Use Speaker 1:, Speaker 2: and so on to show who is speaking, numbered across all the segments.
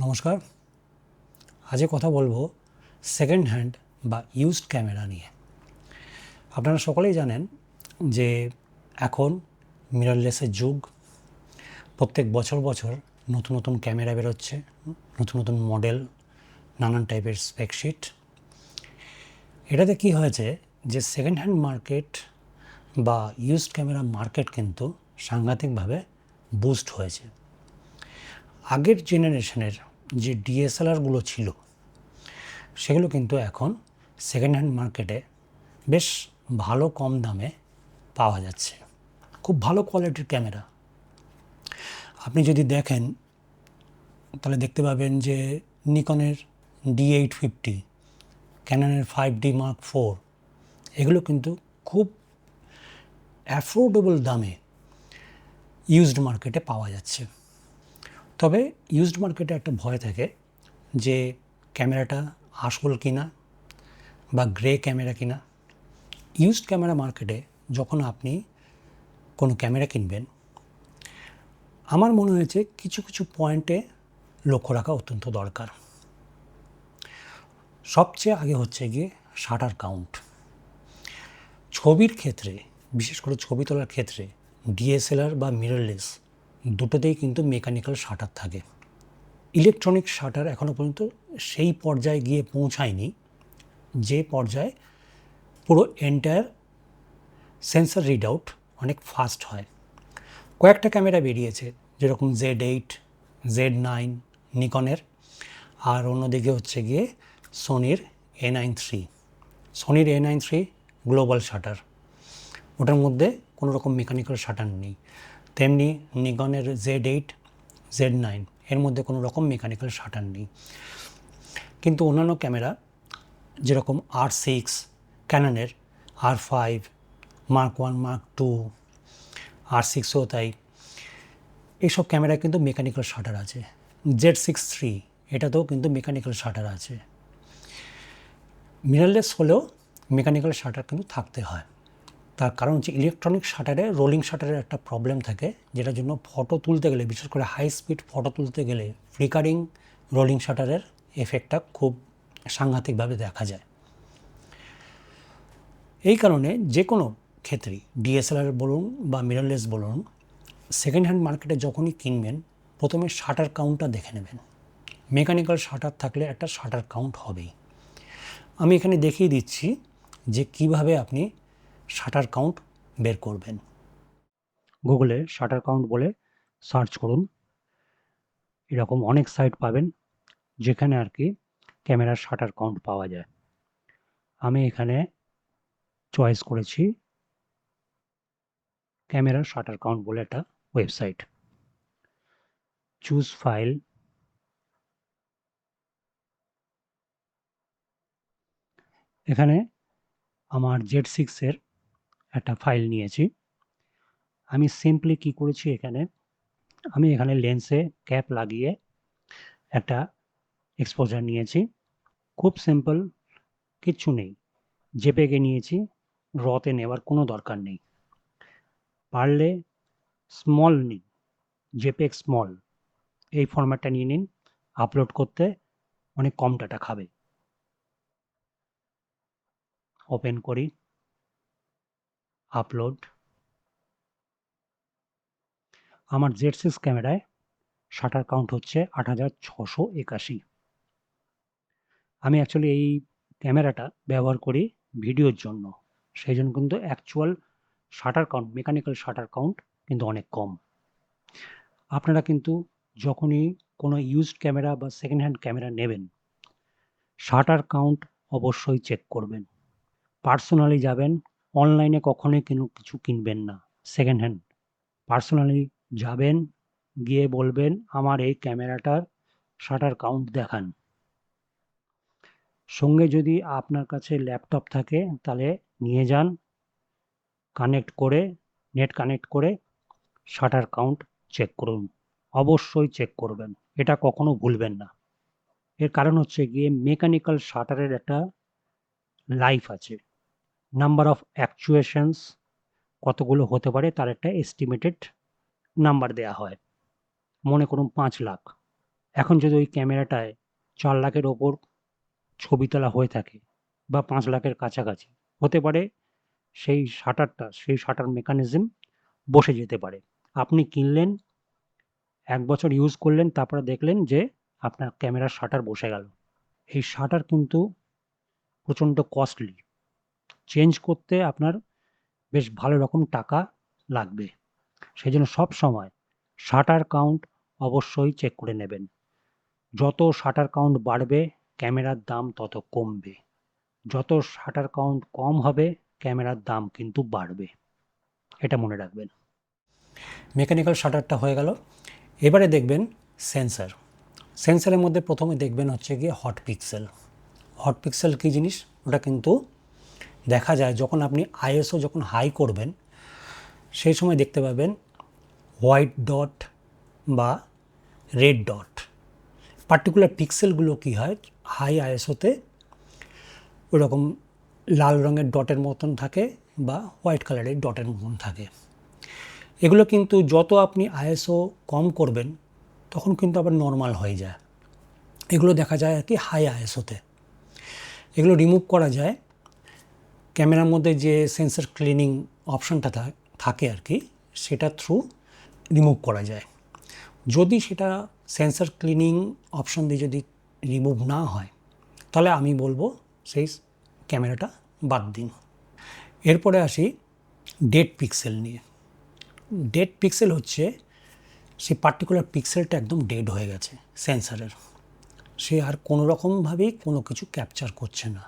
Speaker 1: নমস্কার। আজকে কথা বলবো সেকেন্ড হ্যান্ড বা ইউজড ক্যামেরা নিয়ে। আপনারা সকলেই জানেন যে এখন মিররলেসের যুগ। প্রত্যেক বছর নতুন নতুন ক্যামেরা বেরোচ্ছে, নতুন নতুন মডেল, নানান টাইপের স্পেকশিট। এটাতে কি হয়েছে যে সেকেন্ড হ্যান্ড মার্কেট বা ইউজড ক্যামেরা মার্কেট কিন্তু সাংঘাতিকভাবে বুস্ট হয়েছে। আগের জেনারেশনের যে ডিএসএলআরগুলো ছিল সেগুলো কিন্তু এখন সেকেন্ড হ্যান্ড মার্কেটে বেশ ভালো কম দামে পাওয়া যাচ্ছে। খুব ভালো কোয়ালিটির ক্যামেরা। আপনি যদি দেখেন তাহলে দেখতে পাবেন যে নিকনের D850, ক্যাননের 5D Mark IV, এগুলো কিন্তু খুব অ্যাফোর্ডেবল দামে ইউজড মার্কেটে পাওয়া যাচ্ছে। তবে ইউজড মার্কেটে একটা ভয় থাকে যে ক্যামেরাটা আসল কিনা বা গ্রে ক্যামেরা কিনা। ইউজড ক্যামেরা মার্কেটে যখন আপনি কোনো ক্যামেরা কিনবেন, আমার মনে হয়েছে কিছু কিছু পয়েন্টে লক্ষ্য রাখা অত্যন্ত দরকার। সবচেয়ে আগে হচ্ছে গিয়ে শাটার কাউন্ট। ছবির ক্ষেত্রে, বিশেষ করে ছবি তোলার ক্ষেত্রে ডিএসএলআর বা মিররলেস দুটোতেই কিন্তু মেকানিক্যাল শাটার থাকে। ইলেকট্রনিক শাটার এখনও পর্যন্ত সেই পর্যায়ে গিয়ে পৌঁছায়নি যে পর্যায়ে পুরো এন্টায়ার সেন্সর রিড আউট অনেক ফাস্ট হয়। কয়েকটা ক্যামেরা বেরিয়েছে, যেরকম Z8, Z9 নিকনের, আর অন্যদিকে হচ্ছে গিয়ে সোনির A9 III। সোনির A9 III global shutter, ওটার মধ্যে কোনো রকম মেকানিক্যাল শাটার নেই। তেমনি নিকনের Z8, Z9 এর মধ্যে কোনো রকম মেকানিক্যাল শাটার নেই। কিন্তু অন্যান্য ক্যামেরা যেরকম R6, ক্যাননের R5, Mark I, Mark II, R6ও তাই, এইসব ক্যামেরায় কিন্তু মেকানিক্যাল শাটার আছে। Z6 III এটাতেও কিন্তু মেকানিক্যাল শাটার আছে। মিররলেস হলেও মেকানিক্যাল শাটার কিন্তু থাকতে হয়। তার কারণ হচ্ছে ইলেকট্রনিক শাটারে রোলিং শাটারের একটা প্রবলেম থাকে, যেটার জন্য ফটো তুলতে গেলে, বিশেষ করে হাই স্পিড ফটো তুলতে গেলে ফ্লিকারিং রোলিং শাটারের এফেক্টটা খুব সাংঘাতিকভাবে দেখা যায়। এই কারণে যে কোনো ক্ষেত্রেই ডিএসএলআর বলুন বা মিররলেস বলুন, সেকেন্ড হ্যান্ড মার্কেটে যখনই কিনবেন প্রথমে শাটার কাউন্টটা দেখে নেবেন। মেকানিক্যাল শাটার থাকলে একটা শাটার কাউন্ট হবেই। আমি এখানে দেখিয়ে দিচ্ছি যে কিভাবে আপনি শাটার কাউন্ট বের করবেন। গুগলে শাটার কাউন্ট বলে সার্চ করুন। এরকম অনেক সাইট পাবেন যেখানে আর কি ক্যামেরার শাটার কাউন্ট পাওয়া যায়। আমি এখানে চয়েস করেছি ক্যামেরার শাটার কাউন্ট বলে একটা ওয়েবসাইট। চুজ ফাইল, এখানে আমার Z6 এর একটা ফাইল নিয়েছি। আমি সিম্পলি কি করেছি, আমি এখানে লেন্সে ক্যাপ লাগিয়ে একটা এক্সপোজার নিয়েছি। খুব সিম্পল, কিচ্ছু নেই। জেপেগে নিয়েছি, রতে নেওয়ার কোনো দরকার নেই। পারলে স্মল নিন, জেপেগ স্মল, এই ফরম্যাটটা নিয়ে নিন। আপলোড করতে অনেক কম ডাটা খাবে। ওপেন করি, আপলোড। আমার Z6 ক্যামেরায় শাটার কাউন্ট হচ্ছে 8681। আমি অ্যাকচুয়ালি এই ক্যামেরাটা ব্যবহার করি ভিডিওর জন্য, সেই জন্য কিন্তু actual shutter count, mechanical shutter count কিন্তু অনেক কম। আপনারা কিন্তু যখনই কোনো ইউজড ক্যামেরা বা সেকেন্ড হ্যান্ড ক্যামেরা নেবেন, শাটার কাউন্ট অবশ্যই চেক করবেন। পার্সোনালি যাবেন, অনলাইনে কখনোই কিছু কিনবেন না সেকেন্ড হ্যান্ড। পার্সোনালি যাবেন, গিয়ে বলবেন আমার এই ক্যামেরাটার শাটার কাউন্ট দেখান। সঙ্গে যদি আপনার কাছে ল্যাপটপ থাকে তাহলে নিয়ে যান, নেট কানেক্ট করে শাটার কাউন্ট চেক করুন। অবশ্যই চেক করবেন, এটা কখনো ভুলবেন না। এর কারণ হচ্ছে গিয়ে মেকানিক্যাল শাটারের একটা লাইফ আছে, নাম্বার অফ অ্যাকচুয়েশনস কতগুলো হতে পারে তার একটা এস্টিমেটেড নাম্বার দেয়া হয়। মনে করুন 5 লাখ, এখন যদি ওই ক্যামেরাটায় 4 লাখের ওপর ছবি তোলা হয়ে থাকে বা 5 লাখের কাছাকাছি, হতে পারে সেই শাটারটা, সেই শাটার মেকানিজম বসে যেতে পারে। আপনি কিনলেন, 1 বছর ইউজ করলেন, তারপরে দেখলেন যে আপনার ক্যামেরার শাটার বসে গেল। এই শাটার কিন্তু প্রচণ্ড কস্টলি। চেঞ্জ করতে আপনার বেশ ভালো রকম টাকা লাগবে। সেজন্য সবসময় শাটার কাউন্ট অবশ্যই চেক করে নেবেন। যত শাটার কাউন্ট বাড়বে ক্যামেরার দাম তত কমবে। যত শাটার কাউন্ট কম হবে ক্যামেরার দাম কিন্তু বাড়বে। এটা মনে রাখবেন। মেকানিক্যাল শাটারটা হয়ে গেল। এবারে দেখবেন সেন্সর। সেন্সরের মধ্যে প্রথমে দেখবেন হচ্ছে গিয়ে হট পিক্সেল। হট পিক্সেল কী জিনিস? ওটা কিন্তু দেখা যায় যখন আপনি আইএসও যখন হাই করবেন সেই সময় দেখতে পাবেন হোয়াইট ডট বা রেড ডট। পার্টিকুলার পিক্সেলগুলো কী হয়, হাই আইএসওতে ওরকম লাল রঙের ডটের মতন থাকে বা হোয়াইট কালারের ডটের মতন থাকে। এগুলো কিন্তু যত আপনি আইএসও কম করবেন তখন কিন্তু আবার নর্মাল হয়ে যায়। এগুলো দেখা যায় আর কি হাই আইএসওতে। এগুলো রিমুভ করা যায় ক্যামেরার মধ্যে যে সেন্সর ক্লিনিং অপশানটা থাকে আর কি, সেটা থ্রু রিমুভ করা যায়। যদি সেটা সেন্সর ক্লিনিং অপশান দিয়ে যদি রিমুভ না হয় তাহলে আমি বলবো সেই ক্যামেরাটা বাদ দিন। এরপরে আসি ডেড পিক্সেল নিয়ে। ডেড পিক্সেল হচ্ছে সেই পার্টিকুলার পিক্সেলটা একদম ডেড হয়ে গেছে সেন্সরের, সে আর কোনো রকমভাবেই কোনো কিছু ক্যাপচার করছে না।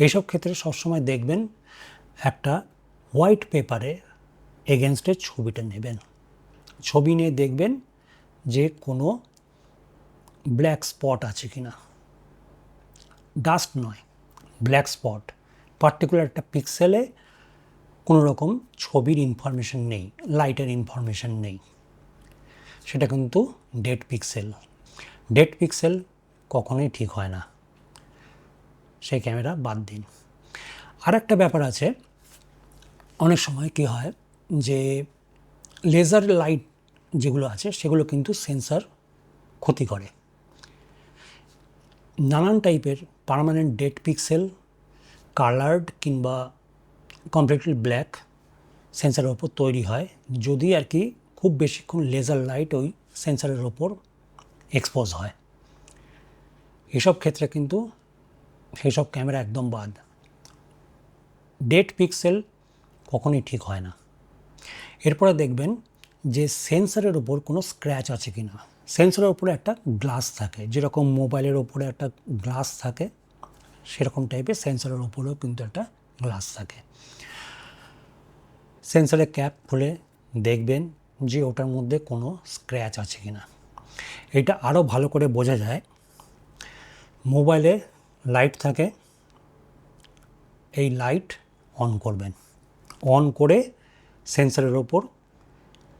Speaker 1: এইসব ক্ষেত্রে সবসময় দেখবেন একটা হোয়াইট পেপারে এগেনস্টে ছবিটা নেবেন। ছবি নিয়ে দেখবেন যে কোনো ব্ল্যাক স্পট আছে কি না, ডাস্ট নয়, ব্ল্যাক স্পট, পার্টিকুলার একটা পিক্সেলে কোনো রকম ছবির ইনফরমেশন নেই, লাইটের ইনফরমেশন নেই, সেটা কিন্তু ডেড পিক্সেল। ডেড পিক্সেল কখনোই ঠিক হয় না, সেই ক্যামেরা বাদ দিন। আর একটা ব্যাপার আছে, অনেক সময় কী হয় যে লেজার লাইট যেগুলো আছে সেগুলো কিন্তু সেন্সর ক্ষতি করে। নানান টাইপের পার্মানেন্ট ডেড পিক্সেল, কালার্ড কিংবা কমপ্লিটলি ব্ল্যাক সেন্সরের ওপর তৈরি হয় যদি আর কি খুব বেশিক্ষণ লেজার লাইট ওই সেন্সরের ওপর এক্সপোজ হয়। এসব ক্ষেত্রে কিন্তু সেই সব ক্যামেরা একদম বাদ। ডেড পিক্সেল কখনোই ঠিক হয় না। এরপরে দেখবেন যে সেন্সরের ওপর কোনো স্ক্র্যাচ আছে কি না। সেন্সরের ওপরে একটা গ্লাস থাকে, যেরকম মোবাইলের ওপরে একটা গ্লাস থাকে সেরকম টাইপের সেন্সরের ওপরেও কিন্তু একটা গ্লাস থাকে। সেন্সরের ক্যাপ খুলে দেখবেন যে ওটার মধ্যে কোনো স্ক্র্যাচ আছে কি না। এটা আরও ভালো করে বোঝা যায়, মোবাইলে লাইট থাকে, এই লাইট অন করবেন, অন করে সেন্সরের ওপর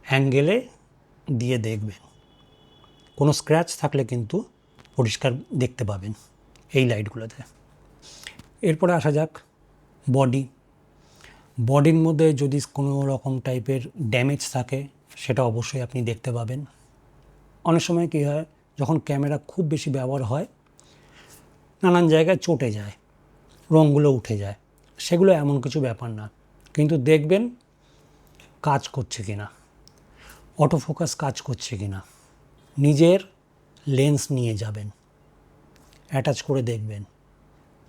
Speaker 1: অ্যাঙ্গেলে দিয়ে দেখবেন, কোনো স্ক্র্যাচ থাকলে কিন্তু পরিষ্কার দেখতে পাবেন এই লাইটগুলোতে। এরপরে আসা যাক বডি। বডির মধ্যে যদি কোনো রকম টাইপের ড্যামেজ থাকে সেটা অবশ্যই আপনি দেখতে পাবেন। অনেক সময় কী হয়, যখন ক্যামেরা খুব বেশি ব্যবহার হয় নানান জায়গায় চটে যায়, রঙগুলো উঠে যায়, সেগুলো এমন কিছু ব্যাপার না, কিন্তু দেখবেন কাজ করছে কি না, অটোফোকাস কাজ করছে কি না। নিজের লেন্স নিয়ে যাবেন, অ্যাটাচ করে দেখবেন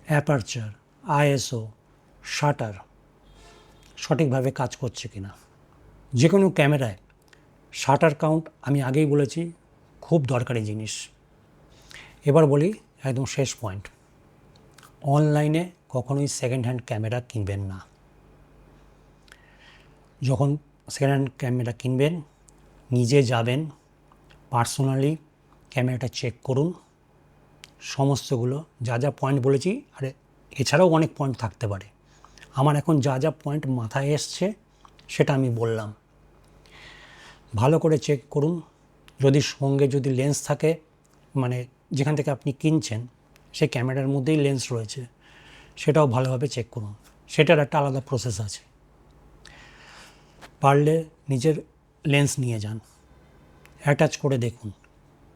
Speaker 1: অ্যাপারচার, আইএসও, শাটার সঠিকভাবে কাজ করছে কি না। যে কোনো ক্যামেরায় শাটার কাউন্ট আমি আগেই বলেছি খুব দরকারি জিনিস। এবার বলি একদম শেষ পয়েন্ট, অনলাইনে কখনোই সেকেন্ড হ্যান্ড ক্যামেরা কিনবেন না। যখন সেকেন্ড হ্যান্ড ক্যামেরা কিনবেন নিজে যাবেন, পার্সোনালি ক্যামেরাটা চেক করুন, সমস্তগুলো যা যা পয়েন্ট বলেছি, আর এছাড়াও অনেক পয়েন্ট থাকতে পারে, আমার এখন যা যা পয়েন্ট মাথায় এসছে সেটা আমি বললাম। ভালো করে চেক করুন, যদি সঙ্গে যদি লেন্স থাকে, মানে যেখান থেকে আপনি কিনছেন সেই ক্যামেরার মধ্যেই লেন্স রয়েছে, সেটাও ভালোভাবে চেক করুন, সেটার একটা আলাদা প্রসেস আছে। পারলে নিজের লেন্স নিয়ে যান, অ্যাটাচ করে দেখুন,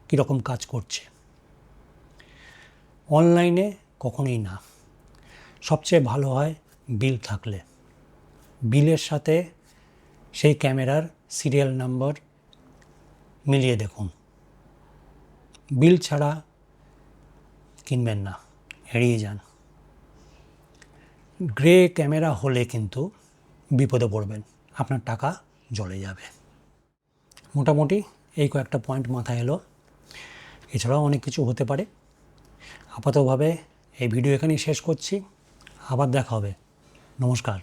Speaker 1: কীরকম কাজ করছে। অনলাইনে কখনোই না। সবচেয়ে ভালো হয় বিল থাকলে, বিলের সাথে সেই ক্যামেরার সিরিয়াল নাম্বার মিলিয়ে দেখুন। বিল ছাড়া কিনবেন না, এড়িয়ে যান। গ্রে ক্যামেরা হলে কিন্তু বিপদে পড়বেন, আপনার টাকা জলে যাবে। মোটামুটি এই কয়েকটা পয়েন্ট মাথায় এলো, এছাড়াও অনেক কিছু হতে পারে। আপাতভাবে এই ভিডিও এখানেই শেষ করছি, আবার দেখা হবে। নমস্কার।